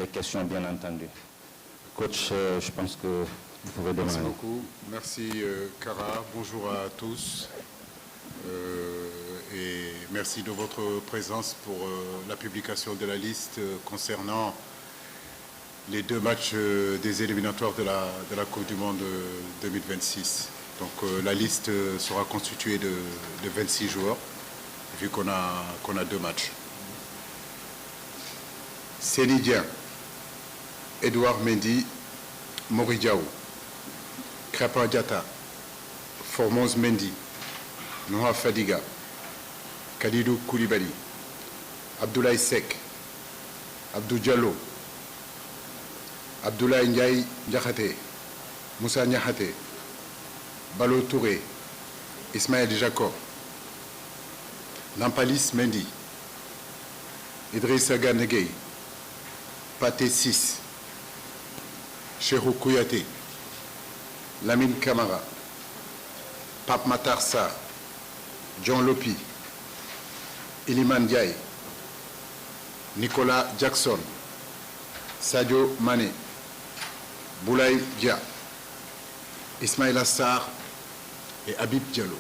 les questions, bien entendu. Coach, je pense que vous pouvez démarrer. Merci beaucoup. Merci, Kara. Bonjour à tous. Et merci de votre présence pour la publication de la liste concernant les 2 matchs des éliminatoires de la Coupe du Monde 2026. Donc la liste sera constituée de 26 joueurs, vu qu'on a 2 matchs. Seny Dieng, Edouard Mendy, Mori Diaw, Krépin Diatta, Formose Mendy, Noah Fadiga, Kalidou Koulibaly, Abdoulaye Seck, Abdou Diallo, Abdoulaye Ndiaye Diakhaté, Moussa Niakhaté, Balo Touré, Ismaël Jacob, Nampalis Mendy, Idrissa Gana Gueye, Pathé Ciss, Cheikhou Kouyaté, Lamine Camara, Pape Matar Sarr, John Lopi, Iliman Ndiaye, Nicolas Jackson, Sadio Mané, Boulaye Dia, Ismaïla Sarr et Habib Diallo.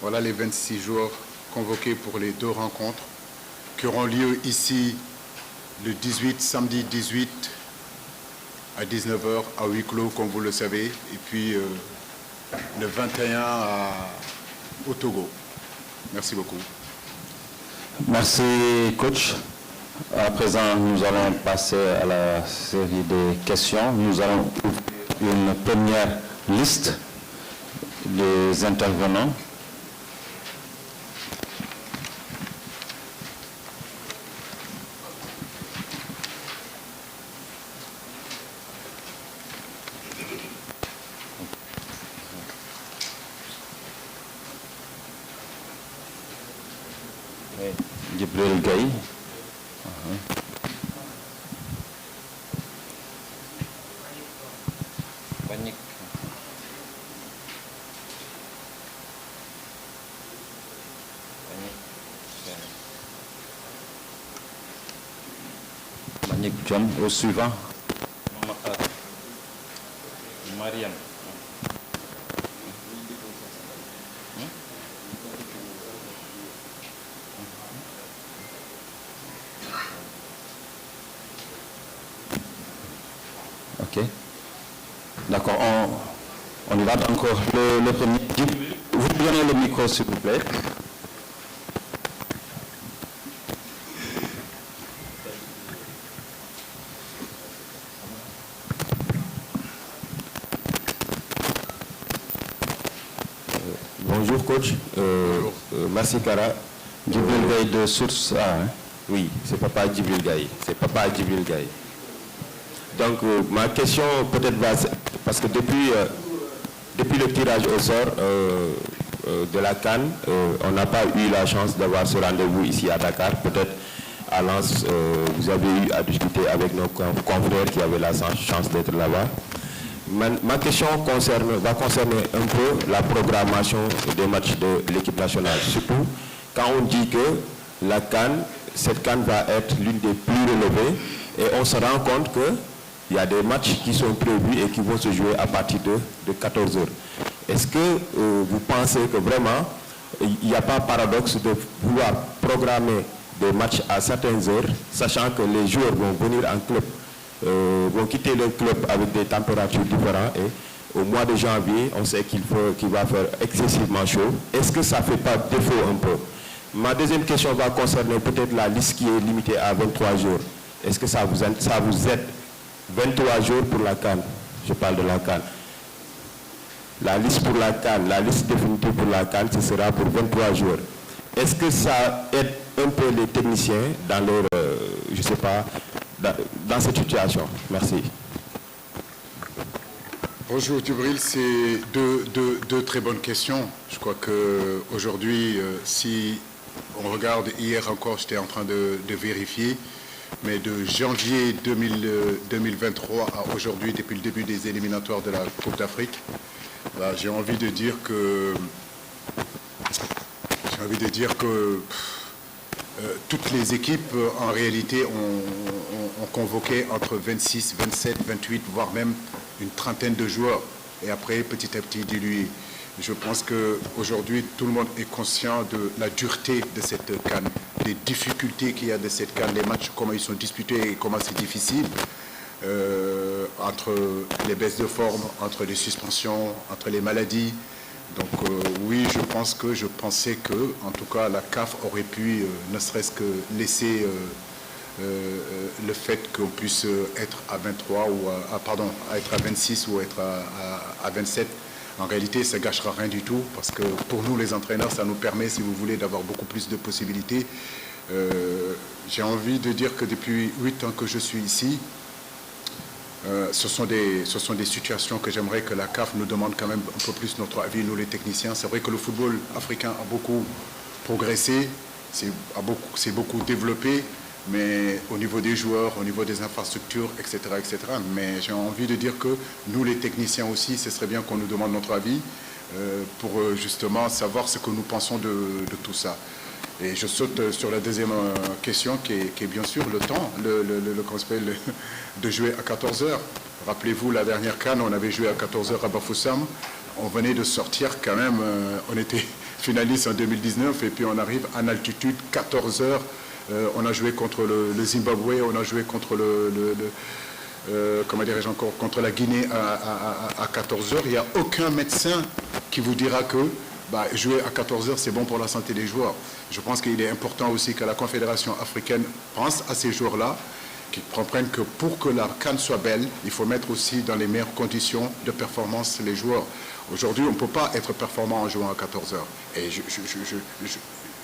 Voilà les 26 joueurs convoqués pour les 2 rencontres qui auront lieu ici le 18, samedi 18 à 19h à huis clos, comme vous le savez, et puis le 21 au Togo. Merci beaucoup. Merci, coach. À présent, nous allons passer à la série de questions. Nous allons ouvrir une première liste des intervenants. Djibril Gaye. Manick John, au suivant. Mariam. Ok. D'accord, on y va encore. Le premier. Vous donnez le micro, s'il vous plaît. Bonjour coach, merci Kara. Djibril Gaye de Source A. Hein? Oui, c'est Papa Djibril Gaye. C'est Papa Djibril Gaye. Donc ma question peut-être va, parce que depuis le tirage au sort de la CAN, on n'a pas eu la chance d'avoir ce rendez-vous ici à Dakar. Peut-être à Lens, vous avez eu à discuter avec nos confrères qui avaient la chance d'être là-bas. Ma question va concerner un peu la programmation des matchs de l'équipe nationale. Surtout quand on dit que la CAN, cette CAN va être l'une des plus relevées et on se rend compte qu'il y a des matchs qui sont prévus et qui vont se jouer à partir de 14 heures. Est-ce que vous pensez que vraiment il n'y a pas paradoxe de vouloir programmer des matchs à certaines heures, sachant que les joueurs vont venir en club, vont quitter le club avec des températures différentes et au mois de janvier, on sait qu'il va faire excessivement chaud. Est-ce que ça ne fait pas défaut un peu? Ma deuxième question va concerner peut-être la liste qui est limitée à 23 jours. Est-ce que ça vous aide 23 jours pour la CAN? Je parle de la CAN. La liste pour la CAN, la liste définitive pour la CAN, ce sera pour 23 jours. Est-ce que ça aide un peu les techniciens dans leur, je ne sais pas, dans cette situation? Merci. Bonjour Djibril, c'est deux très bonnes questions. Je crois qu'aujourd'hui, si on regarde, hier encore, j'étais en train de vérifier, mais de janvier 2023 à aujourd'hui, depuis le début des éliminatoires de la Coupe d'Afrique, j'ai envie de dire que toutes les équipes, en réalité, ont convoqué entre 26, 27, 28, voire même une trentaine de joueurs. Et après, petit à petit, dilué. Je pense qu'aujourd'hui, tout le monde est conscient de la dureté de cette CAN, des difficultés qu'il y a de cette CAN, les matchs, comment ils sont disputés et comment c'est difficile, entre les baisses de forme, entre les suspensions, entre les maladies. Donc oui, je pensais que, en tout cas, la CAF aurait pu, ne serait-ce que laisser le fait qu'on puisse être à 23 ou être à 26 ou être à 27. En réalité, ça ne gâchera rien du tout parce que pour nous, les entraîneurs, ça nous permet, si vous voulez, d'avoir beaucoup plus de possibilités. J'ai envie de dire que depuis 8 ans que je suis ici, ce sont des situations que j'aimerais que la CAF nous demande quand même un peu plus notre avis, nous les techniciens. C'est vrai que le football africain a beaucoup progressé, c'est beaucoup développé, mais au niveau des joueurs, au niveau des infrastructures, etc., etc. Mais j'ai envie de dire que nous, les techniciens aussi, ce serait bien qu'on nous demande notre avis pour justement savoir ce que nous pensons de tout ça. Et je saute sur la deuxième question qui est bien sûr le temps, de jouer à 14 heures. Rappelez-vous, la dernière CAN, on avait joué à 14 heures à Bafoussam. On venait de sortir quand même, on était finaliste en 2019 et puis on arrive en altitude, 14 heures. On a joué contre le Zimbabwe, on a joué contre contre la Guinée à 14 heures. Il n'y a aucun médecin qui vous dira que jouer à 14 heures, c'est bon pour la santé des joueurs. Je pense qu'il est important aussi que la Confédération africaine pense à ces joueurs-là, qu'ils comprennent que pour que la CAN soit belle, il faut mettre aussi dans les meilleures conditions de performance les joueurs. Aujourd'hui, on ne peut pas être performant en jouant à 14 heures. Et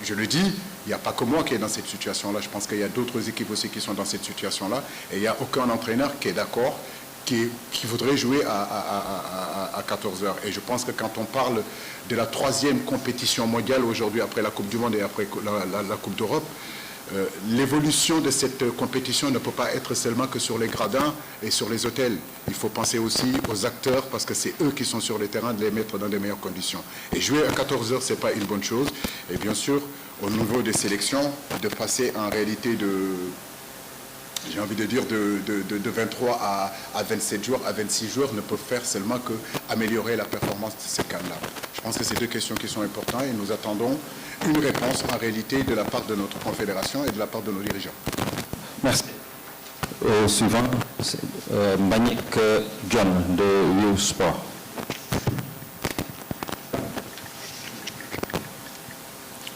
je le dis, il n'y a pas que moi qui est dans cette situation-là. Je pense qu'il y a d'autres équipes aussi qui sont dans cette situation-là. Et il n'y a aucun entraîneur qui est d'accord, qui voudrait jouer à 14 heures. Et je pense que quand on parle de la 3e compétition mondiale aujourd'hui, après la Coupe du Monde et après la Coupe d'Europe, l'évolution de cette compétition ne peut pas être seulement que sur les gradins et sur les hôtels. Il faut penser aussi aux acteurs parce que c'est eux qui sont sur le terrain, de les mettre dans les meilleures conditions. Et jouer à 14 heures, ce n'est pas une bonne chose. Et bien sûr, au niveau des sélections, de passer en réalité j'ai envie de dire de 23 à 27 jours, à 26 jours, ne peuvent faire seulement qu'améliorer la performance de ces CAN-là. Je pense que c'est deux questions qui sont importantes et nous attendons une réponse en réalité de la part de notre confédération et de la part de nos dirigeants. Merci. Au suivant, Mbagnick John de You Sport.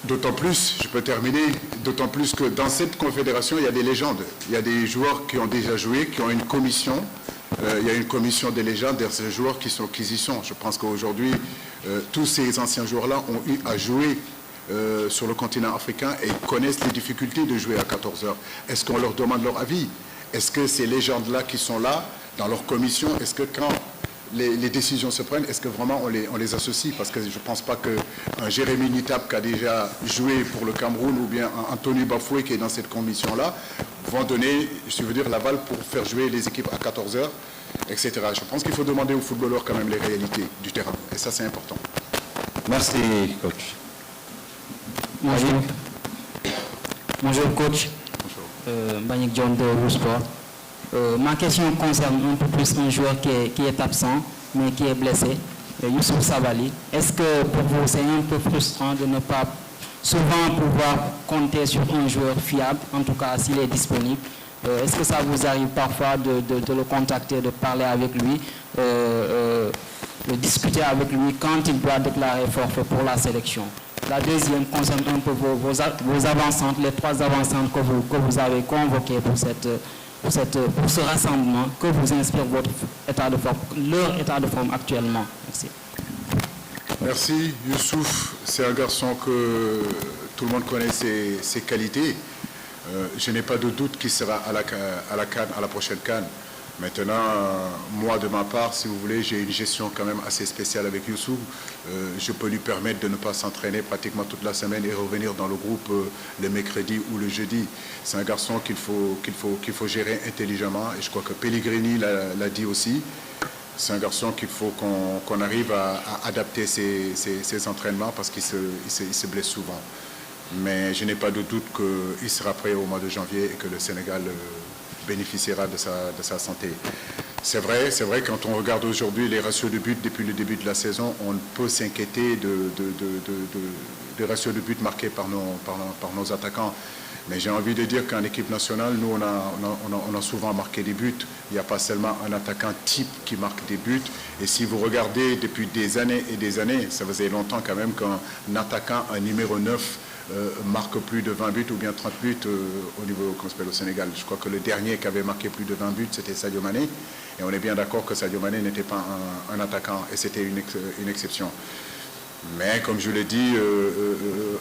D'autant plus, je peux terminer, d'autant plus que dans cette confédération, il y a des légendes. Il y a des joueurs qui ont déjà joué, qui ont une commission. Il y a une commission des légendes de ces joueurs qui y sont. Je pense qu'aujourd'hui, tous ces anciens joueurs-là ont eu à jouer sur le continent africain et connaissent les difficultés de jouer à 14 heures. Est-ce qu'on leur demande leur avis? Est-ce que ces légendes-là qui sont là, dans leur commission, est-ce que quand les décisions se prennent, est-ce que vraiment on les associe? Parce que je ne pense pas qu'un Jérémy Nitap qui a déjà joué pour le Cameroun ou bien un Anthony Bafoué qui est dans cette commission-là vont donner, je veux dire, l'aval pour faire jouer les équipes à 14 heures, etc. Je pense qu'il faut demander aux footballeurs quand même les réalités du terrain. Et ça, c'est important. Merci, coach. Bonjour. Bonjour, coach. Bonjour. Mbagnick John de You Sport. Ma question concerne un peu plus un joueur qui est absent, mais qui est blessé, Youssouf Sabaly. Est-ce que pour vous, c'est un peu frustrant de ne pas souvent pouvoir compter sur un joueur fiable, en tout cas s'il est disponible? Est-ce que ça vous arrive parfois de le contacter, de parler avec lui, de discuter avec lui quand il doit déclarer forfait pour la sélection? La deuxième concerne un peu vos avancantes, les 3 avancantes que vous avez convoquées pour ce rassemblement. Que vous inspire votre état de forme, leur état de forme actuellement? Merci. Merci. Youssouf, c'est un garçon que tout le monde connaît ses qualités. Je n'ai pas de doute qu'il sera à la CAN, à la prochaine CAN. Maintenant, moi, de ma part, si vous voulez, j'ai une gestion quand même assez spéciale avec Youssouf. Je peux lui permettre de ne pas s'entraîner pratiquement toute la semaine et revenir dans le groupe le mercredi ou le jeudi. C'est un garçon qu'il faut gérer intelligemment. Et je crois que Pellegrini l'a dit aussi. C'est un garçon qu'il faut qu'on arrive à adapter ses entraînements parce qu'il se blesse souvent. Mais je n'ai pas de doute qu'il sera prêt au mois de janvier et que le Sénégal bénéficiera de sa santé. C'est vrai, quand on regarde aujourd'hui les ratios de buts depuis le début de la saison, on peut s'inquiéter des ratios de buts marqués par nos attaquants. Mais j'ai envie de dire qu'en équipe nationale, nous, on a souvent marqué des buts. Il n'y a pas seulement un attaquant type qui marque des buts. Et si vous regardez depuis des années et des années, ça faisait longtemps quand même qu'un attaquant, un numéro 9, marque plus de 20 buts ou bien 30 buts au niveau qu'on s'appelle au Sénégal. Je crois que le dernier qui avait marqué plus de 20 buts, c'était Sadio Mané. Et on est bien d'accord que Sadio Mané n'était pas un attaquant et c'était une exception. Mais comme je l'ai dit,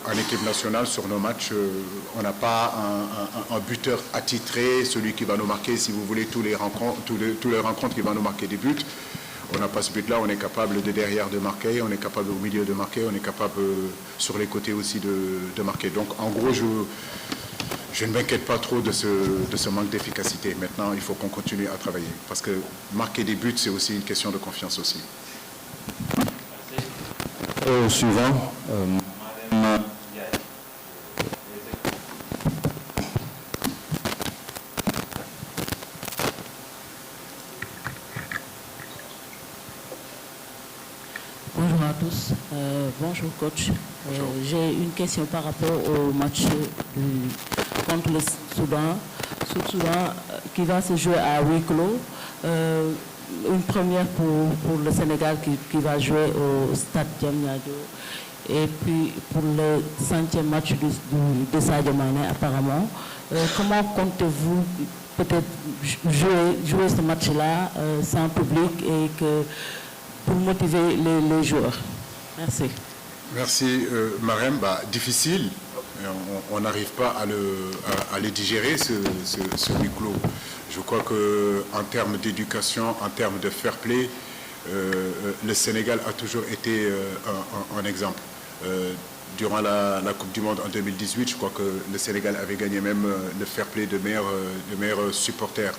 en équipe nationale, sur nos matchs, on n'a pas un buteur attitré, celui qui va nous marquer, si vous voulez, tous les rencontres qui va nous marquer des buts. On n'a pas ce but-là, on est capable de derrière de marquer, on est capable au milieu de marquer, on est capable sur les côtés aussi de marquer. Donc en gros, je ne m'inquiète pas trop de ce manque d'efficacité. Maintenant, il faut qu'on continue à travailler. Parce que marquer des buts, c'est aussi une question de confiance aussi. Au suivant, Madame Bonjour à tous. Bonjour coach. J'ai une question par rapport au match contre le Soudan. Soudan qui va se jouer à huis clos. Une première pour le Sénégal qui va jouer au stade Diamniadio. Et puis pour le 5e match de Sadio Mané apparemment. Comment comptez-vous peut-être jouer ce match-là sans public et pour motiver les joueurs? Merci. Merci Marème. Difficile. On n'arrive pas à le digérer, ce huis clos. Je crois qu'en termes d'éducation, en termes de fair play, le Sénégal a toujours été un exemple. Durant la Coupe du Monde en 2018, je crois que le Sénégal avait gagné même le fair play de meilleurs supporters.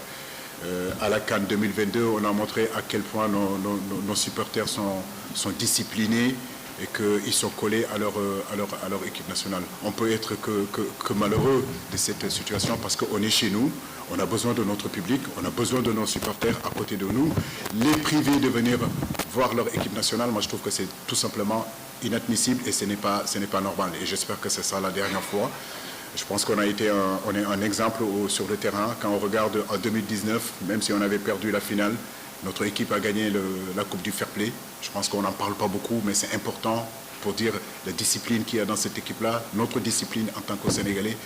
À la CAN 2022, on a montré à quel point nos supporters sont disciplinés et qu'ils sont collés à leur équipe nationale. On peut être que malheureux de cette situation parce qu'on est chez nous, on a besoin de notre public, on a besoin de nos supporters à côté de nous. Les priver de venir voir leur équipe nationale, moi je trouve que c'est tout simplement inadmissible et ce n'est pas normal. Et j'espère que ce sera la dernière fois. Je pense qu'on est un exemple sur le terrain. Quand on regarde en 2019, même si on avait perdu la finale, notre équipe a gagné la Coupe du Fair Play. Je pense qu'on n'en parle pas beaucoup, mais c'est important pour dire la discipline qu'il y a dans cette équipe-là, notre discipline en tant que Sénégalais.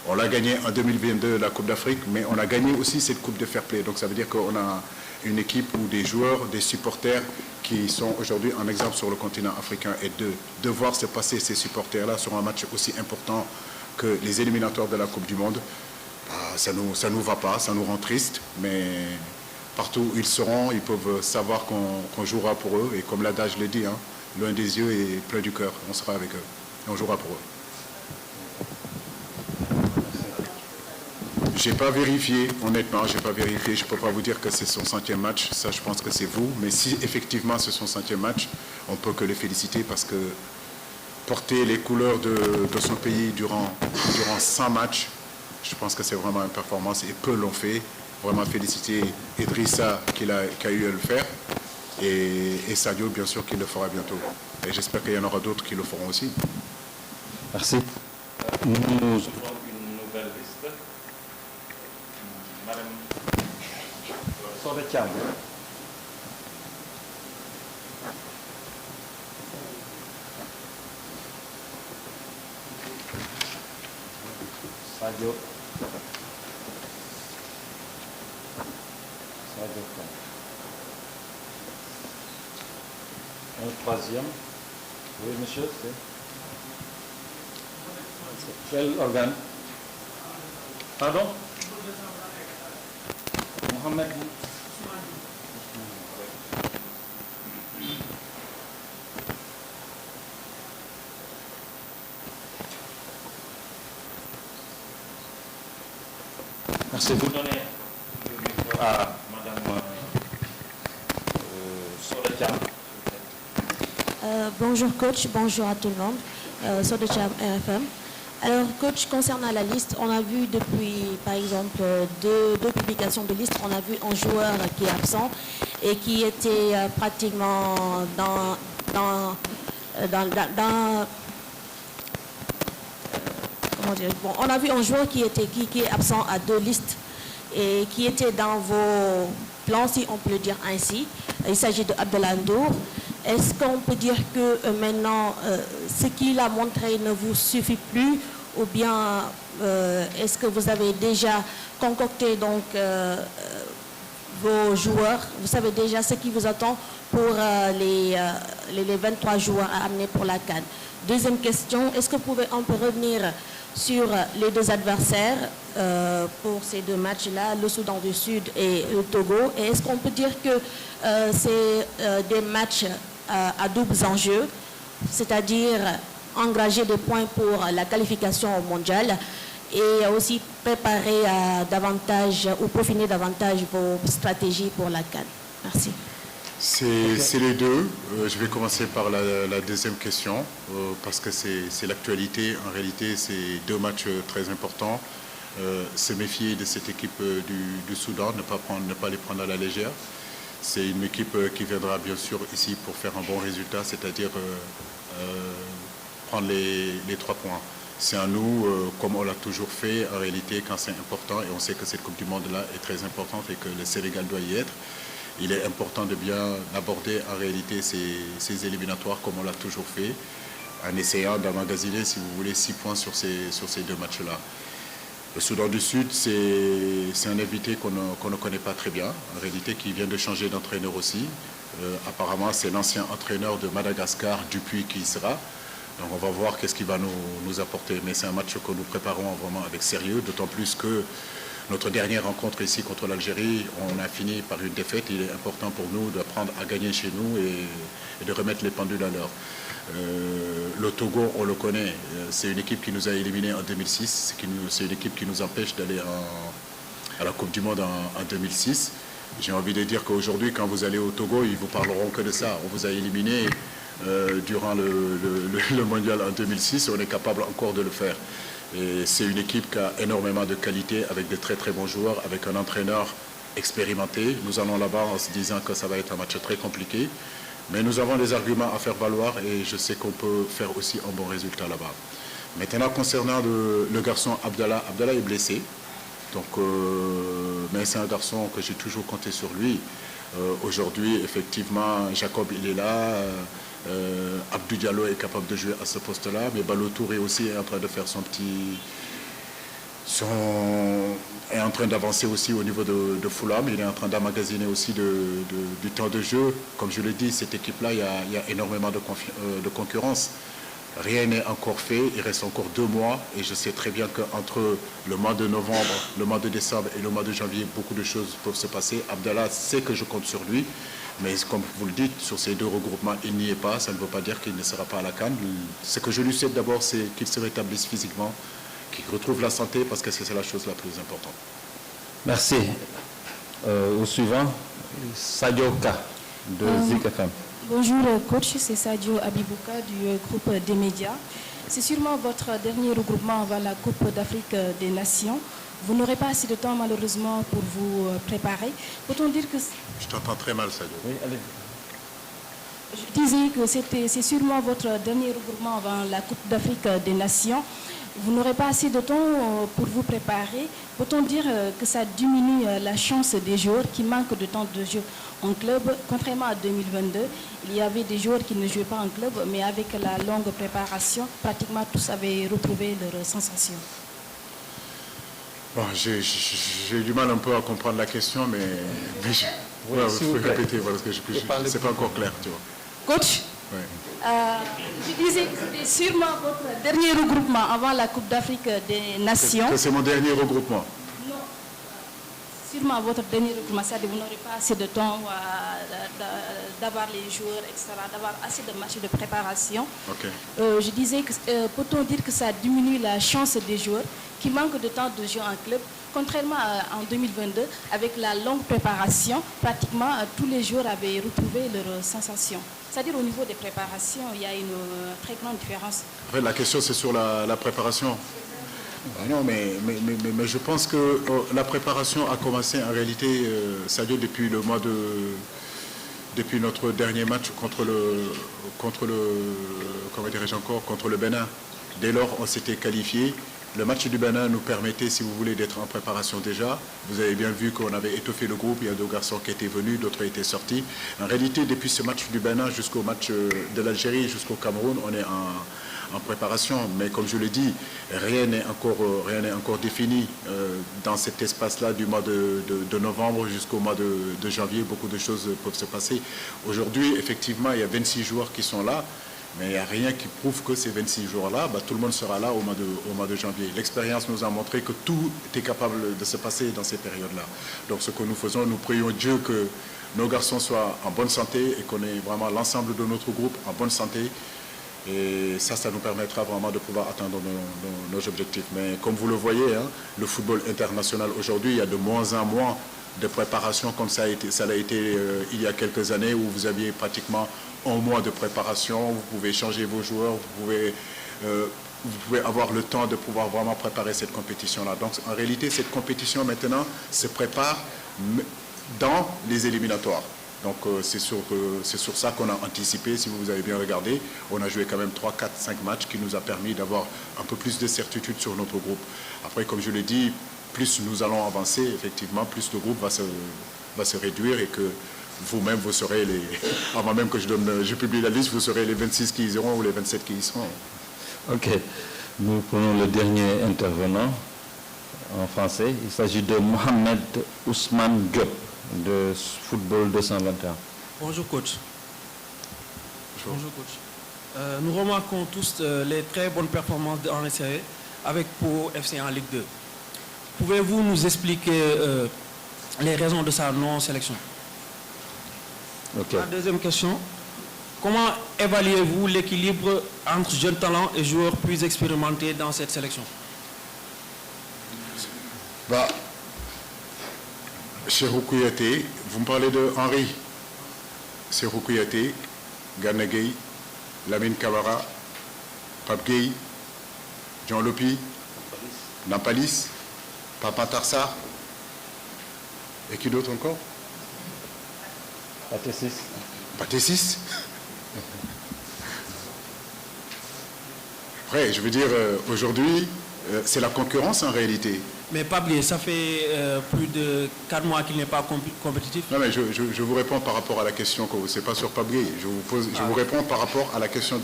On l'a gagné en 2022, la Coupe d'Afrique, mais on a gagné aussi cette Coupe de Fair Play. Donc ça veut dire qu'on a une équipe où des joueurs, des supporters qui sont aujourd'hui en exemple sur le continent africain. Et de voir se passer ces supporters-là sur un match aussi important que les éliminatoires de la Coupe du Monde, ça nous va pas, ça nous rend triste, mais partout où ils seront, ils peuvent savoir qu'on jouera pour eux. Et comme l'adage le dit, loin des yeux et plein du cœur, on sera avec eux et on jouera pour eux. J'ai pas vérifié, honnêtement, j'ai pas vérifié. Je peux pas vous dire que c'est son 5e match. Ça, je pense que c'est vous. Mais si effectivement c'est son 5e match, on peut que le féliciter parce que porter les couleurs de son pays durant 100 matchs, je pense que c'est vraiment une performance et peu l'ont fait. Vraiment féliciter Idrissa qui a eu à le faire et Sadio, bien sûr, qui le fera bientôt. Et j'espère qu'il y en aura d'autres qui le feront aussi. Merci. Nous ouvrons une nouvelle liste. Madame Sorbetiam. Sadio. Un troisième. Oui, monsieur, c'est quel organe? Pardon? Mohamed. Merci. Vous donnez le micro à Madame Sorbetiam. Bonjour coach, bonjour à tout le monde. Sorbetiam RFM. Alors, coach, concernant la liste, on a vu depuis, par exemple, deux publications de liste, on a vu un joueur qui est absent et qui était pratiquement comment dire, bon, on a vu un joueur qui est absent à deux listes et qui était dans vos plans, si on peut le dire ainsi. Il s'agit de Abdallah Ndour. Est-ce qu'on peut dire que maintenant, ce qu'il a montré ne vous suffit plus, ou bien est-ce que vous avez déjà concocté donc vos joueurs, vous savez déjà ce qui vous attend pour les 23 joueurs à amener pour la CAN? Deuxième question, est-ce que vous pouvez un peu revenir sur les deux adversaires pour ces deux matchs-là, le Soudan du Sud et le Togo? Et est-ce qu'on peut dire que c'est des matchs à doubles enjeux, c'est-à-dire engager des points pour la qualification au mondial et aussi préparer davantage ou peaufiner davantage vos stratégies pour la CAN? Merci. C'est les deux. Je vais commencer par la deuxième question, parce que c'est l'actualité. En réalité, c'est deux matchs très importants. Se méfier de cette équipe du Soudan, ne pas les prendre à la légère. C'est une équipe qui viendra bien sûr ici pour faire un bon résultat, c'est-à-dire prendre les 3 points. C'est à nous, comme on l'a toujours fait, en réalité, quand c'est important, et on sait que cette Coupe du Monde-là est très importante et que le Sénégal doit y être. Il est important de bien aborder en réalité ces éliminatoires comme on l'a toujours fait, en essayant d'emmagasiner, si vous voulez, 6 points sur ces deux matchs-là. Le Soudan du Sud, c'est un invité qu'on ne connaît pas très bien, en réalité, qui vient de changer d'entraîneur aussi. Apparemment, c'est l'ancien entraîneur de Madagascar, Dupuis, qui y sera. Donc on va voir qu'est-ce qu'il va nous apporter. Mais c'est un match que nous préparons vraiment avec sérieux, d'autant plus que notre dernière rencontre ici contre l'Algérie, on a fini par une défaite. Il est important pour nous d'apprendre à gagner chez nous et de remettre les pendules à l'heure. Le Togo, on le connaît, c'est une équipe qui nous a éliminés en 2006, c'est une équipe qui nous empêche d'aller à la Coupe du Monde en 2006. J'ai envie de dire qu'aujourd'hui, quand vous allez au Togo, ils vous parleront que de ça. On vous a éliminé durant le mondial en 2006, on est capable encore de le faire. Et c'est une équipe qui a énormément de qualité, avec de très très bons joueurs, avec un entraîneur expérimenté. Nous allons là-bas en se disant que ça va être un match très compliqué. Mais nous avons des arguments à faire valoir et je sais qu'on peut faire aussi un bon résultat là-bas. Maintenant, concernant le garçon Abdallah, Abdallah est blessé. Donc, mais c'est un garçon que j'ai toujours compté sur lui. Aujourd'hui, effectivement, Jacob, il est là. Abdou Diallo est capable de jouer à ce poste-là. Mais Ballo Touré aussi est en train de faire est en train d'avancer aussi au niveau de Fulham. Il est en train d'emmagasiner aussi du temps de jeu. Comme je l'ai dit, cette équipe-là, il y a énormément de concurrence. Rien n'est encore fait. Il reste encore 2 mois. Et je sais très bien qu'entre le mois de novembre, le mois de décembre et le mois de janvier, beaucoup de choses peuvent se passer. Abdallah sait que je compte sur lui. Mais comme vous le dites, sur ces 2 regroupements, il n'y est pas. Ça ne veut pas dire qu'il ne sera pas à la CAN. Ce que je lui souhaite d'abord, c'est qu'il se rétablisse physiquement, qu'il retrouve la santé, parce que c'est la chose la plus importante. Merci. Au suivant, Sadio Ka de Zik FM. Bonjour coach, c'est Sadio Abibouka du groupe des médias. C'est sûrement votre dernier regroupement avant la Coupe d'Afrique des Nations. Vous n'aurez pas assez de temps malheureusement pour vous préparer. Peut-on dire que... Je t'entends très mal, Sadio. Oui, allez. Je disais que c'est sûrement votre dernier regroupement avant la Coupe d'Afrique des Nations. Vous n'aurez pas assez de temps pour vous préparer. Peut-on dire que ça diminue la chance des joueurs qui manquent de temps de jeu en club? Contrairement à 2022, il y avait des joueurs qui ne jouaient pas en club, mais avec la longue préparation, pratiquement tous avaient retrouvé leurs sensations. Bon, j'ai du mal un peu à comprendre la question, mais Oui, vous pouvez répéter parce que c'est pas encore clair, tu vois. Coach, Ouais. je disais que c'était sûrement votre dernier regroupement avant la Coupe d'Afrique des Nations. Que c'est mon dernier regroupement. Non, sûrement votre dernier regroupement, c'est-à-dire que vous n'aurez pas assez de temps d'avoir les joueurs, etc., d'avoir assez de matchs de préparation. Ok. Je disais que peut-on dire que ça diminue la chance des joueurs qui manquent de temps de jeu en club contrairement en 2022, avec la longue préparation, pratiquement tous les joueurs avaient retrouvé leur sensation. C'est-à-dire au niveau des préparations, il y a une très grande différence. En fait, la question, c'est sur la préparation. Ah non, mais je pense que la préparation a commencé en réalité, Sadio, depuis notre dernier match contre le Bénin. Dès lors, on s'était qualifié. Le match du Bénin nous permettait, si vous voulez, d'être en préparation déjà. Vous avez bien vu qu'on avait étoffé le groupe. Il y a 2 garçons qui étaient venus, d'autres étaient sortis. En réalité, depuis ce match du Bénin jusqu'au match de l'Algérie, jusqu'au Cameroun, on est en préparation. Mais comme je l'ai dit, rien n'est encore défini dans cet espace-là du mois de novembre jusqu'au mois de janvier. Beaucoup de choses peuvent se passer. Aujourd'hui, effectivement, il y a 26 joueurs qui sont là. Mais il n'y a rien qui prouve que ces 26 jours-là, tout le monde sera là au mois de janvier. L'expérience nous a montré que tout est capable de se passer dans ces périodes-là. Donc ce que nous faisons, nous prions Dieu que nos garçons soient en bonne santé et qu'on ait vraiment l'ensemble de notre groupe en bonne santé. Et ça nous permettra vraiment de pouvoir atteindre nos objectifs. Mais comme vous le voyez, hein, le football international aujourd'hui, il y a de moins en moins de préparation comme ça l'a été il y a quelques années où vous aviez pratiquement 1 mois de préparation, vous pouvez changer vos joueurs, vous pouvez avoir le temps de pouvoir vraiment préparer cette compétition-là. Donc en réalité, cette compétition maintenant se prépare dans les éliminatoires. Donc c'est sur ça qu'on a anticipé, si vous avez bien regardé. On a joué quand même 3, 4, 5 matchs qui nous a permis d'avoir un peu plus de certitude sur notre groupe. Après, comme je l'ai dit, plus nous allons avancer, effectivement, plus le groupe va se réduire et que vous-même, vous serez avant même que je publie la liste, vous serez les 26 qui y seront ou les 27 qui y seront. Ok. Nous prenons le dernier intervenant en français. Il s'agit de Mohamed Ousmane Diop de Football 221. Bonjour coach. Bonjour coach. Nous remarquons tous les très bonnes performances de Henri Saivet avec Pau FC en Ligue 2. Pouvez-vous nous expliquer les raisons de sa non-sélection? Okay. La deuxième question, comment évaluez-vous l'équilibre entre jeunes talents et joueurs plus expérimentés dans cette sélection? Cheikhou Kouyaté, vous me parlez de Henri. Cheikhou Kouyaté, Gana Gueye, Lamine Camara, Pape Gueye, Jean Lopi, Nampalis, Papa Tarsar, et qui d'autre encore? Pathé6. Après, je veux dire, aujourd'hui, c'est la concurrence en réalité. Mais pas oublier, ça fait plus de 4 mois qu'il n'est pas compétitif. Non, mais je vous réponds par rapport à la question que c'est pas sur Pape-Gueye. Je vous réponds par rapport à la question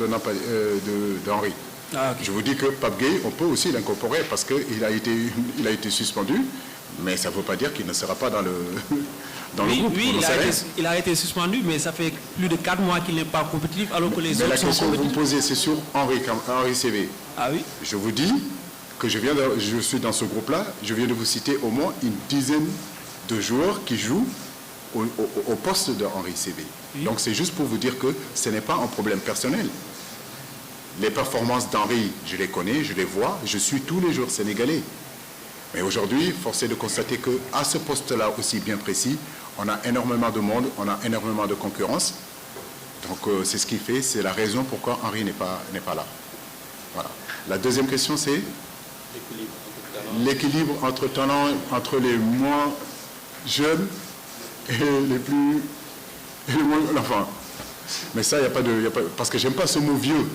d'Henri. Ah, okay. Je vous dis que Pape-Gueye, on peut aussi l'incorporer parce qu'il a été suspendu, mais ça ne veut pas dire qu'il ne sera pas dans le groupe. Oui, il a été suspendu, mais ça fait plus de 4 mois qu'il n'est pas compétitif alors que les autres sont compétitifs. Mais la question que vous me posez, c'est sur Henri Saivet. Ah oui. Je vous dis que je suis dans ce groupe-là, je viens de vous citer au moins une dizaine de joueurs qui jouent au poste de Henri Saivet. Oui. Donc c'est juste pour vous dire que ce n'est pas un problème personnel. Les performances d'Henri, je les connais, je les vois, je suis tous les jours sénégalais. Mais aujourd'hui, force est de constater qu'à ce poste-là aussi bien précis, on a énormément de monde, on a énormément de concurrence. Donc c'est ce qui fait, c'est la raison pourquoi Henri n'est pas là. Voilà. La deuxième question, c'est l'équilibre entre talents, entre les moins jeunes et les moins enfants. Mais ça, il n'y a pas de... parce que j'aime pas ce mot vieux.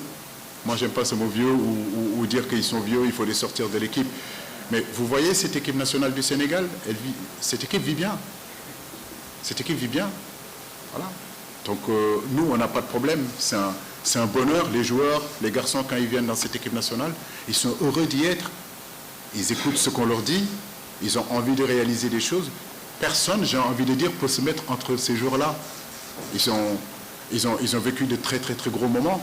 Moi, j'aime pas ce mot vieux ou dire qu'ils sont vieux, il faut les sortir de l'équipe. Mais vous voyez cette équipe nationale du Sénégal, cette équipe vit bien. Cette équipe vit bien. Voilà. Donc nous, on n'a pas de problème. C'est un bonheur. Les joueurs, les garçons, quand ils viennent dans cette équipe nationale, ils sont heureux d'y être. Ils écoutent ce qu'on leur dit. Ils ont envie de réaliser des choses. Personne, j'ai envie de dire, peut se mettre entre ces jours-là. Ils ont vécu de très, très, très gros moments.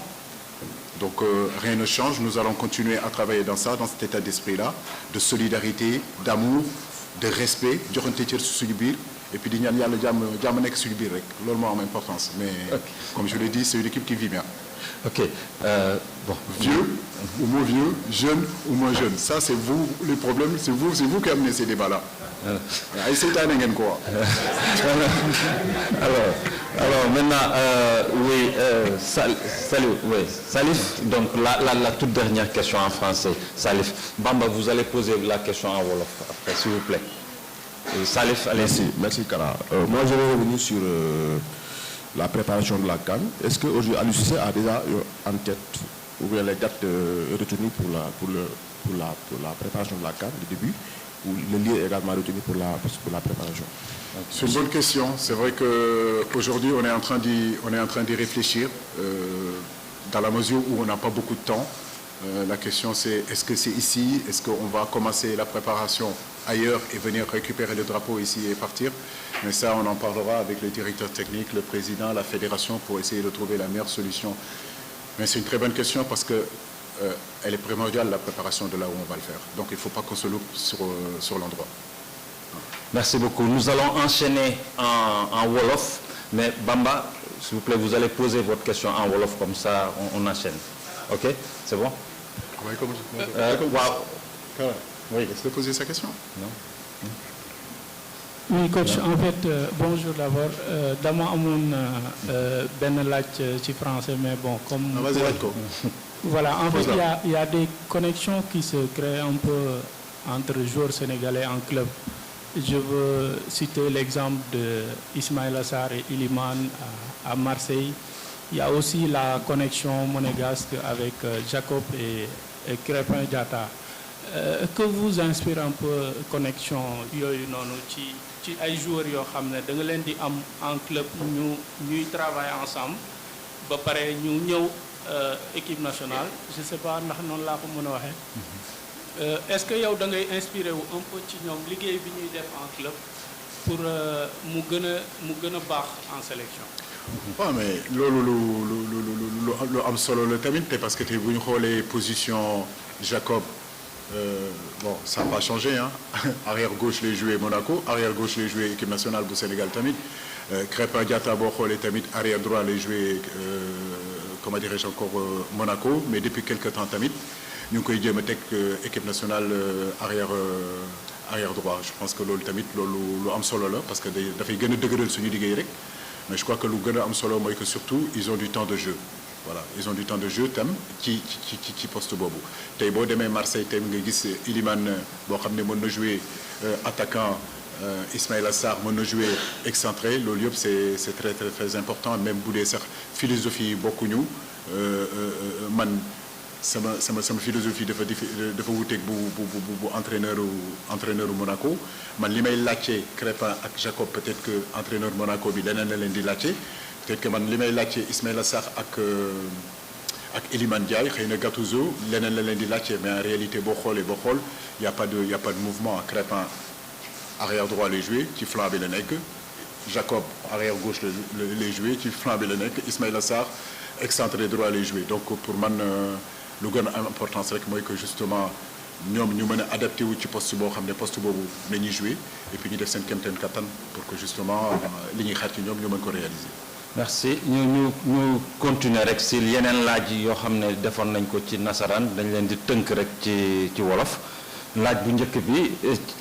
Donc rien ne change, nous allons continuer à travailler dans ça, dans cet état d'esprit-là, de solidarité, d'amour, de respect, et puis il y a le diamant qui subir, l'homme en importance. Mais comme je l'ai dit, c'est une équipe qui vit bien. Ok. Bon. Vieux ou moins vieux, jeune ou moins jeune. Ça, c'est vous, les problèmes, c'est vous qui amenez ces débats-là. Et c'est un engin quoi. Alors maintenant, oui, salut, oui, Salif, donc la toute dernière question en français. Salif, Bamba, vous allez poser la question en Wolof après, s'il vous plaît. Salif, allez-y. Merci Kara. Moi, je vais revenir sur la préparation de la CAN. Est-ce qu'aujourd'hui, Aliou Cissé a déjà en tête ou bien les dates retenues pour la préparation de la CAN, le début, ou le lieu également retenu pour la préparation? C'est une bonne question. C'est vrai qu'aujourd'hui, on est en train d'y réfléchir dans la mesure où on n'a pas beaucoup de temps. La question, c'est est-ce que c'est ici? Est-ce qu'on va commencer la préparation ailleurs et venir récupérer le drapeau ici et partir? Mais ça, on en parlera avec le directeur technique, le président, la fédération pour essayer de trouver la meilleure solution. Mais c'est une très bonne question parce que elle est primordiale, la préparation de là où on va le faire. Donc, il ne faut pas qu'on se loupe sur l'endroit. Merci beaucoup. Nous allons enchaîner en Wolof. Mais Bamba, s'il vous plaît, vous allez poser votre question en Wolof, comme ça on enchaîne. Ok? C'est bon? Oui, oui. Est-ce que poser sa question? Non. Oui, coach, en fait, bonjour d'abord. Dama amoon ben laaj ci français, mais bon, comme... vas-y, Radko. Voilà, en fait, il y a des connexions qui se créent un peu entre joueurs sénégalais en club. Je veux citer l'exemple de Ismaïla Sarr et Iliman à Marseille. Il y a aussi la connexion monégasque avec Jacob et Crépin Diatta. Que vous inspire un peu connexion yooyu noonu ci ay joueurs yoo xam ne da nga leen di am en club ñuy travailler ensemble ba pare ñu ñëw équipe nationale je sais pas ndax noonu laa ko mën a waxee est-ce que yow da ngay inspiré wu un peu ci ñoom liggéey bi ñuy def en club pour mu gën a baax en sélection? waaw mais loolu lu am solo la tamit te parce que tey bu ñu xoolee position Jacob bon ça n'a pas changé hein. Arrière gauche lay joué Monaco, arrière gauche lay joué équipe nationale bu Sénégal tamit. Crépin Diatta boo xoolee tamit arrière droit lay joué comment dirais-je encore Monaco, mais depuis quelque temps tamit ñu ngi koy jéem a teg équipe nationale arrière droit. Je pense que loolu tamit loolu lu am solo la parce que dafay gën a dëgëral suñu liggéey rek. Mais je crois que lu gën a am solo mooy que surtout ils ont du temps de jeu. Voilà, ils ont du temps de jeu tam ci poste boobu tey boo demee Marseille tey nga gis Iliman boo xam ne mën na jouer attaquant Ismaïla Sarr mën na jouer excentré loolu yëpp c'est très très très important même bu dee sax philosophie bokkuñu man sama philosophie dafa wuteeg bu entraîneur Monaco man li may laajte Crépin ak Jacob peut-être que entraîneur Monaco bi leneen la leen di laajte peut-être que man li may laajte Ismaïla Sarr ak Iliman Ndiaye xëy na Gattuso leneen la leen di laajte mais en réalité boo xool y a pas de mouvement. Crépin arrière droit lay joué ci flanc bi la nekk Jacob arrière gauche lay joué ci flanc bi la nekk Ismaïla Sarr excentré droit lay joué donc pour man lu gën a am importance rek mooy que justement ñoom ñu mën a adapté wu ci poste boo xam ne poste boobu la ñuy joué et puis ñu def seen kéemtaan kattan pour que justement li ñuy xaar ci ñoom ñu mën ko réaliser. merci ñu continuer rek si yeneen laaj yoo xam ne defoon nañ ko ci nasaraan dañ leen di tënk rek ci wolof laaj bu njëkk bi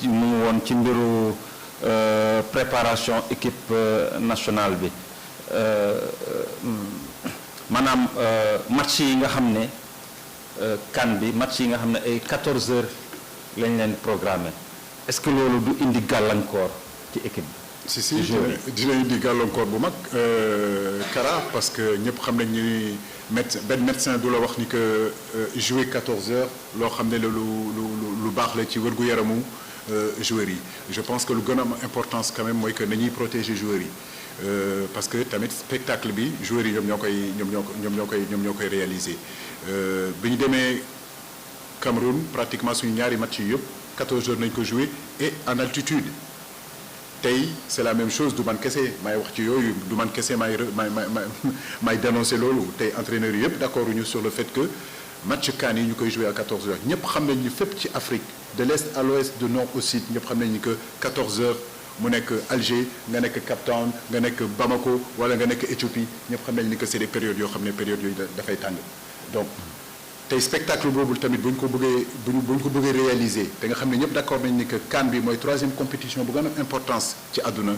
mu ngi woon ci mbiru préparation équipe nationale bi maanaam match yi nga xam ne CAN bi match yi nga xam ne ay 14 heures lañ leen programmé est-ce que loolu du indi gàllankoor ci équipe bi. si dina indi gàllankoor bu mag Kara parce que ñëpp xam nañ ni benn médecin du la wax ni que jouer 14 heures loo xam ne lu baax la ci wér-gu-yaramu joueurs yi je pense que lu gën a am importance quand même mooy que nañuy protéger joueurs yi parce que tamit spectacle bi joueurs yi ñoom ñoo koy réaliser bi ñu demee Cameroun pratiquement suñu ñaari match yi yëpp 14 heures nañ ko jouer et en altitude. tey c'est la même chose du man kese may wax ci yooyu du man kese may dénoncer loolu tey entraîneurs yi yëpp d'accord ñu sur le fait que match CAN yi ñu koy jouer à 14 heures ñëpp xam nañ ni fépp ci Afrique de l'est à l'ouest de nord au sud ñëpp xam nañ ni que 14 heures mu nekk Alger nga nekk Cape Town nga nekk Bamako wala nga nekk Éthiopie ñëpp xam nañ ni que c'est des périodes yoo xam ne période yooyu dafay tàng donc tey spectacle boobu tamit bu ñu ko bëggee réaliser te nga xam ne ñëpp d'accord nañ ni que CAN bi mooy 3e compétition bu gën a importance ci àdduna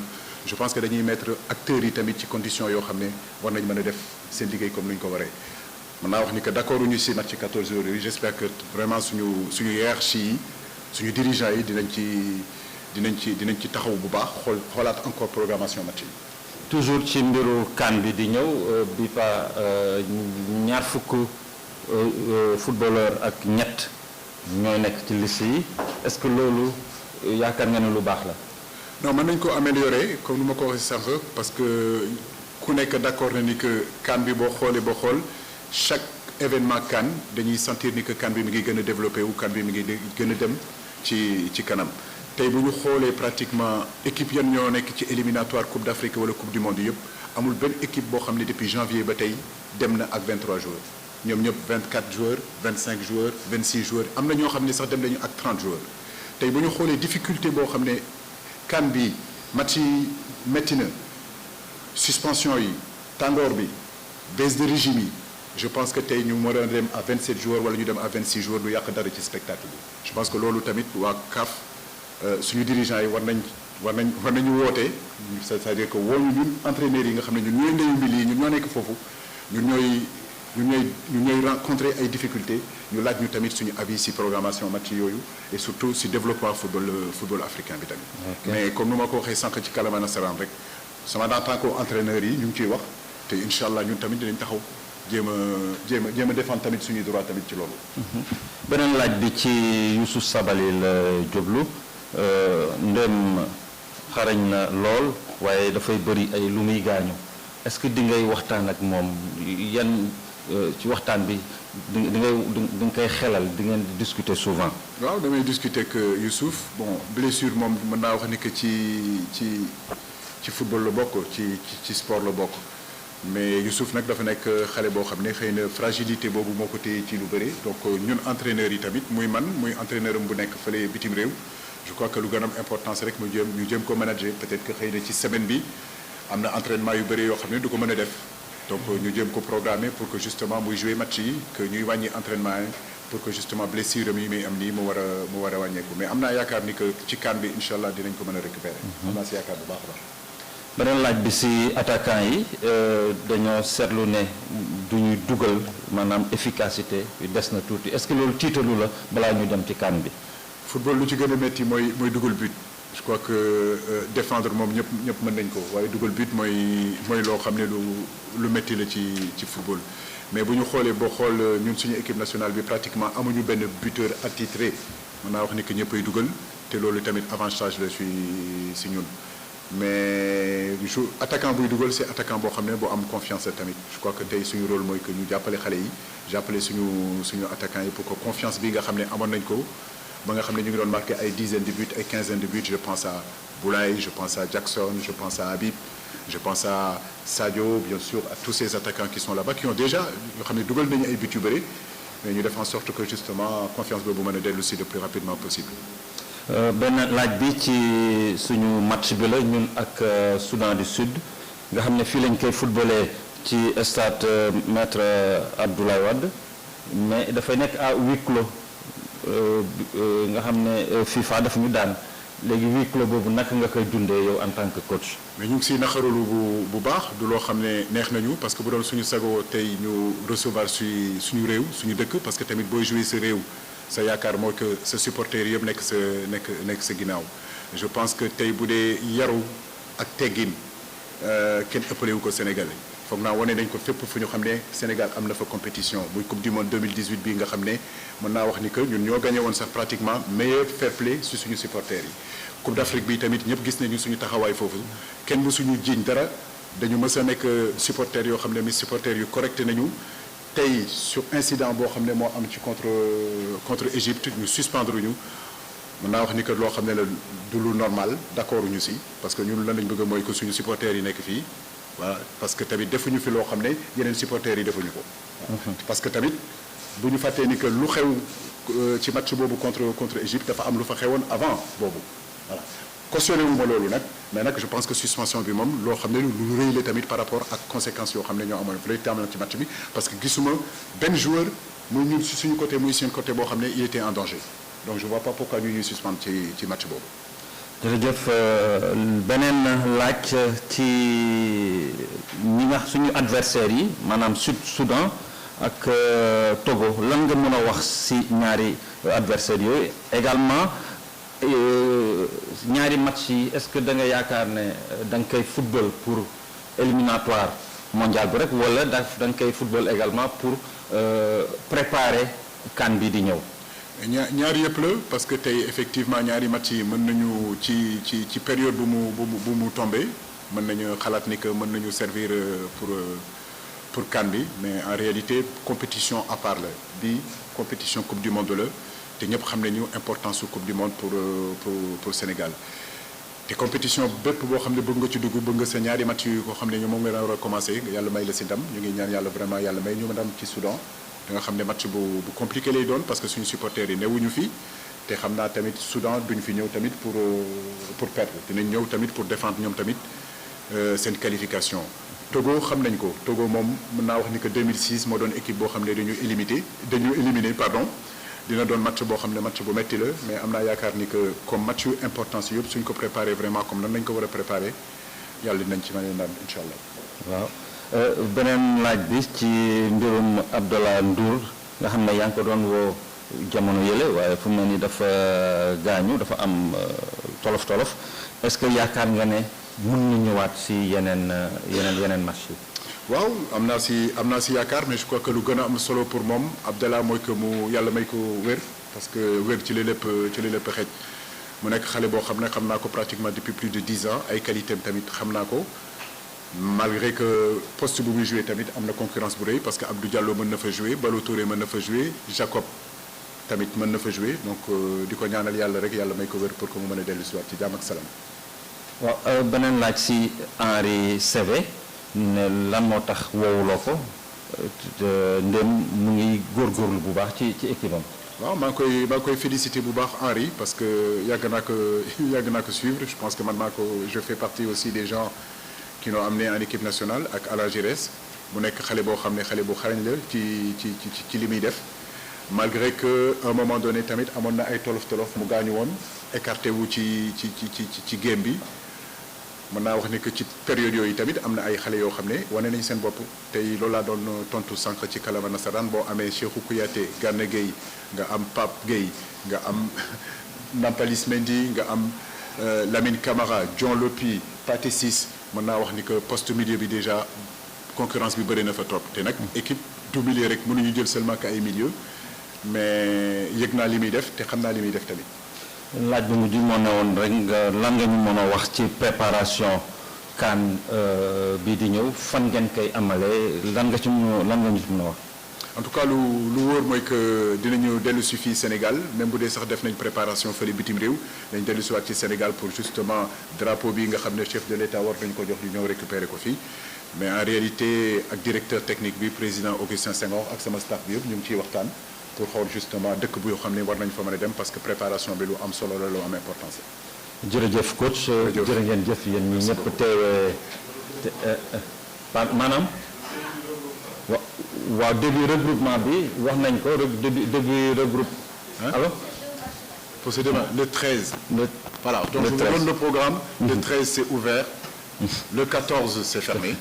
je pense que dañuy mettre acteurs yi tamit ci conditions yoo xam ne war nañ mën a def seen liggéey comme ni ñu ko waree mën naa wax ni que d'accord uñu si match ci 14 heures yi j'espère que vraiment suñu hiérarchie yi suñu dirigeants yi dinañ ci taxaw bu baax xoolaat encore programmation match yi. toujours ci mbiru CAN bi di ñëw bi pa ñaar fukk footballeur ak ñett ñooy nekk ci liste yi est-ce que loolu yaakaar nga ne lu baax la. non mën nañ ko améliorer comme nu ma ko waxee sànq parce que ku nekk d'accord na ni que CAN bi boo xool chaque événement CAN dañuy sentir ni que CAN bi mi ngi gën a développé wu CAN bi mi ngi gën a dem ci kanam tey bu ñu xoolee pratiquement équipe yan ñoo nekk ci éliminatoire Coupe d'Afrique wala Coupe du Monde yëpp amul benn équipe boo xam ne depuis janvier ba tey dem na ak 23 joueurs ñoom ñëpp 24 joueurs 25 joueurs 26 joueurs am na ñoo xam ne sax dem nañu ak 30 joueurs tey bu ñu xoolee difficulté boo xam ne CAN bi match yi métti na suspension yi tàngoor bi baisse de régime yi je pense que tey ñu war a dem à 27 joueurs wala ñu dem à 26 joueurs du yàq dara ci spectacle bi je pense que loolu tamit waa CAF suñu dirigeants yi war nañu woote c'est-à-dire que woo ñu ñun entraîneurs yi nga xam ne ñun ñooy ndeyu mbir yi ñun ñoo nekk foofu ñun ñooy rencontrer ay difficultés ñu laaj ñu tamit suñu avis ci programmation match yooyu et surtout ci développement football africain bi tamit. mais comme nu ma ko waxee sànq ci kàllaama nasaraan rek sama en tant que entraîneurs yi ñu ngi ciy wax te incha allah ñun tamit dinañ taxaw jéem a défendre tamit suñuy droit tamit ci loolu. beneen laaj bi ci Youssouf Sabaly la jublu ndem xarañ na lool waaye dafay bëri ay lu muy gaañu est-ce que di ngay waxtaan ak moom yan ci waxtaan bi di nga koy xelal di ngeen di discuter souvent. waaw damay discuter ak Youssouf bon blessure moom mën naa wax ni que ci football la bokk ci sport la bokk mais Youssouf nag dafa nekk xale boo xam ne xëy na fragilité boobu moo ko téye ci lu bëri donc ñun entraîneurs yi tamit muy man muy entraîneur am bu nekk fële bitim réew je crois que lu gën a am importance rek ñu jéem ko manager peut-être que xëy na ci semaine bi am na entraînement yu bëri yoo xam ne du ko mën a def donc ñu jéem ko programmer pour que justement muy jouer match yi que ñuy wàññi entraînement yi pour que justement blessure am yi muy am nii mu war a wàññeeku mais am naa yaakaar ni que ci CAN bi incha allah dinañ ko mën a récupérer. am naa si yaakaar bu baax a baax. beneen laaj bi ci attaquant yi dañoo seetlu ne du ñuy dugal maanaam efficacité des na tuuti est-ce que loolu tiitalu la balaa ñu dem ci CAN bi. football lu ci gën a métti mooy dugal but je crois que défendre moom ñëpp mën nañ ko waaye dugal but mooy loo xam ne lu métti la ci football mais bu ñu xoolee boo xool ñun suñu équipe nationale bi pratiquement amuñu benn buteur attitré mën naa wax ni que ñëppay dugal te loolu tamit avantage la ci ñun. mais attaquant buy dugal c'est attaquant boo xam ne boo am confiance la tamit je crois que tey suñu rôle mooy que ñu jàppale xale yi jàppale suñu attaquant yi pour que confiance bi nga xam ne amoon nañ ko ba nga xam ne ñu ngi doon marqué ay dizaines de buts ay quinzaine de buts je pense à Boulaye je pense à Jackson je pense à Habib je pense à Sadio bien sûr à tous ces attaquants qui sont là-bas qui ont déjà yoo xam ne dugal nañu ay buts yu bëri mais ñu def en sorte que justement confiance boobu mën a dellu si le plus rapidement possible. benn laaj bi ci suñu match bi la ñun ak Soudan du Sud nga xam ne fii lañ koy footballé ci stade Maître Abdoulaye Wade mais dafay nekk à huis clos nga xam ne FIFA dafa ñu daan léegi huis clos boobu naka nga koy dundee yow en tant que coach. mais ñu ngi siy naqarulu bu baax du loo xam ne neex nañu parce que bu doon suñu sago tey ñu recevoir suñu réew suñu dëkk parce que tamit booy jouer sa réew. sa yaakaar mooy que sa supporter yëpp nekk sa ginnaaw je pense que tey bu dee yaru ak teggin kenn ëppale wu ko Sénégalais foog naa wane nañ ko fépp fu ñu xam ne Sénégal am na fa compétition muy coupe du monde 2018 bii nga xam ne mën naa wax ni que ñun ñoo gagné woon sax pratiquement meilleur fair play si suñu supporters yi coupe d'Afrique bi tamit ñëpp gis nañu suñu taxawaay foofu kenn mësuñu jiiñ dara dañu mës a nekk supporters yoo xam ne mi supporters yu correcté nañu tey sur incident boo xam ne moo am ci contre Égypte ñu suspendre ñu mën naa wax ni que loo xam ne la du lu normal d'accord ñu si parce que ñun lan lañ bëgg mooy que suñu supporters yi nekk fii voilà parce que tamit defuñu fi loo xam ne yeneen supporters yi defuñu ko. parce que tamit bu ñu fàttee ni que lu xew ci match boobu contre Égypte dafa am lu fa xewoon avant boobu voilà cautionné wu ma loolu nag mais nag je pense que suspension bi moom loo xam ne lu rëy la tamit par rapport ak conséquences yoo xam ne ñoo amoon véritablement ci match bi parce que gisuma benn joueur muy ñun si suñu côté muy seen côté boo xam ne il était en danger donc je vois pas pourquoi ñu ñuy suspendre ci match boobu. jërëjëf beneen laaj ci ñi nga suñu adversaires yi maanaam Soudan ak Togo lan nga mën a wax si ñaari adversaires yooyu également ñaari match yi est-ce que da nga yaakaar ne da nga koy football pour éliminatoire mondial bi rek wala da nga koy football également pour préparer CAN bi di ñëw. ñaari yëpp la parce que tey effectivement ñaari match yi mën nañu ci période bu mu tombé mën nañu xalaat ni que mën nañu servir pour CAN bi mais en réalité compétition à part la bi compétition coupe du monde la te ñëpp xam nañu importance su coupe du monde pour Sénégal te compétition bépp boo xam ne bëgg nga ci dugg bëgg nga sa ñaari match yu ko xam ne moom nga war a commencé yàlla may la si ndam ñu ngi ñaan yàlla vraiment yàlla may ñu ndam ci Soudan. da nga xam ne match bu compliqué lay doon parce que suñu supporters yi newuñu fi te xam naa tamit Soudan duñ fi ñëw tamit pour perdre dinañ ñëw tamit pour défendre ñoom tamit seen qualification. Togo xam nañ ko Togo moom mën naa wax ni que 2006 moo doon équipe boo xam ne dañu éliminé pardon dina doon match boo xam ne match bu metti la mais am naa yaakaar ni que comme match yu importance yëpp suñ ko préparé vraiment comme nan lañ ko war a préparé yàlla dinañ ci mën a naan incha allah. waaw. beneen laaj bi ci mbirum Abdallah Ndour nga xam ne yaa ngi ko doon woo jamono yële waaye fu mu ne nii dafa gaañu dafa am tolof est-ce que yaakaar nga ne mën na ñëwaat si yeneen match yi. waaw am naa si yaakaar mais je crois que lu gën a am solo pour moom Abdallah mooy que mu yàlla may ko wér parce que wér ci la lépp xej mu nekk xale boo xam ne xam naa ko pratiquement depuis plus de 10 ans ay qualité tamit xam naa ko. malgré que poste bu muy joué tamit am na concurrence bu rëy parce que Abdou Diallo mën na fa joué Ballo Touré mën na fa joué Jacob tamit mën na fa joué donc di ko ñaanal yàlla rek yàlla may ko wér pour que mu mën a dellu si waat ci jàmm ak salaam. waaw beneen laaj si Henri Saivet ne lan moo tax woowuloo ko ndem mu ngi góorgóorlu bu baax ci équipe am. waaw maa ngi koy félicité bu baax Henri parce que yàgg naa ko suivre je pense que man je fais partie aussi des gens. qui l'ont amené en équipe nationale ak Alain Giresse mu nekk xale boo xam ne xale bu xarañ la ci li muy def malgré que à un moment donné tamit amoon na ay tolof mu gaañu woon écarté wu ci game bi mën naa wax ne que ci période yooyu tamit am na ay xale yoo xam ne wane nañu seen bopp tey loolu laa doon tontu sànq ci kalama nasaraan boo amee Cheikhou Kouyaté Gana Gueye nga am Pape Gueye nga am Nampalys Mendy nga am Lamine Camara John Lopi Pathé Ciss mën naa wax ni que poste milieu bi déjà concurrence bi bëri na fa trop te nag équipe du milieu rek mënuñu jël seulement que ay milieu mais yëg naa li muy def te xam naa li muy def tamit. laaj bi mujj moo ne woon rek lan nga ñu mën a wax ci préparation CAN bii di ñëw fan ngeen koy amalee lan nga ñu mën a wax. en tout cas lu wóor mooy que dinañu dellu si fii Sénégal même bu dee sax def nañ préparation fële bitim réew dañ dellu si waat ci Sénégal pour justement drapeau bi nga xam ne chef de l'État war nañu ko jox ñu ñëw récupérer ko fii mais en réalité ak directeur technique bi président Augustin Senghor ak sama staff bi yëpp ñu ngi ciy waxtaan pour xool justement dëkk bu yoo xam ne war nañ fa mën a dem parce que préparation bi lu am solo la lu am importance la. jërëjëf coach. jërë ngeen jëf yéen ñi ñëpp teewee maanaam. waaw début regroupement bi wax nañ ko début regroupe. alors. pour ce demain le 13. voilà donc je vous donne le programme. Le 13 c'est ouvert. Le 14 c'est fermé.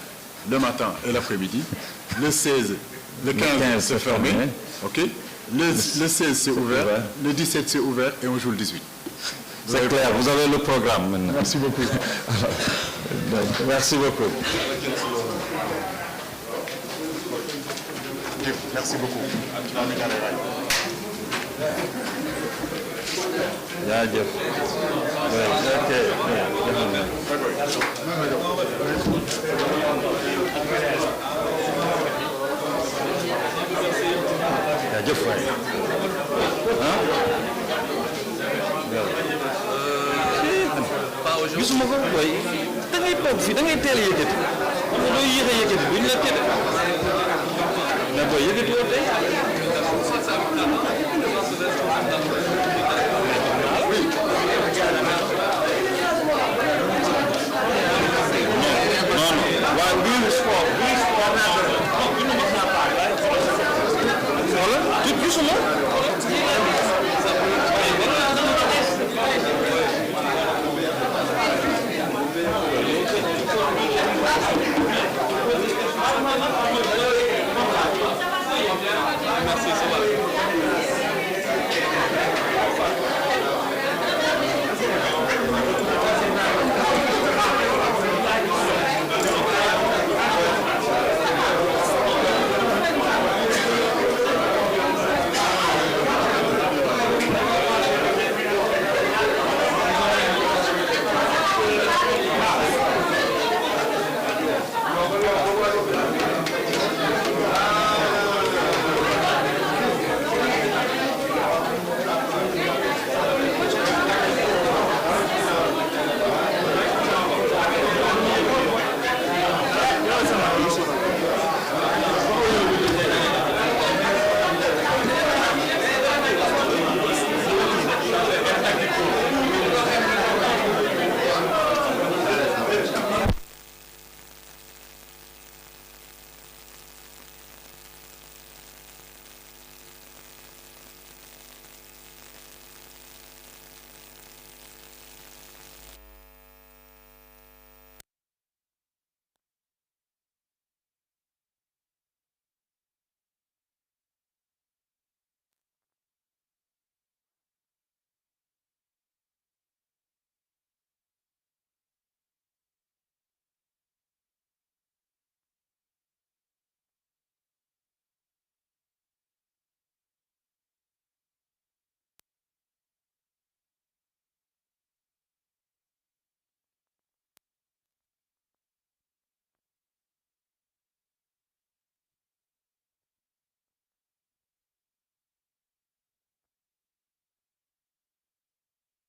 Le matin et l'après-midi. Le 16. Le 15 c'est fermé. ok le 16 c'est ouvert. Le 17 c'est ouvert et on joue le 18. c'est clair vous avez le programme maintenant. merci beaucoup. merci beaucoup. Merci beaucoup. jaajëf. ok. jaajëf waay. gisuma ko waay da ngay toog fii da ngay teel a yëkkati xam nga doo yéex a yëkkati duñ la teel mais booy yëkkati woo tey. Souley.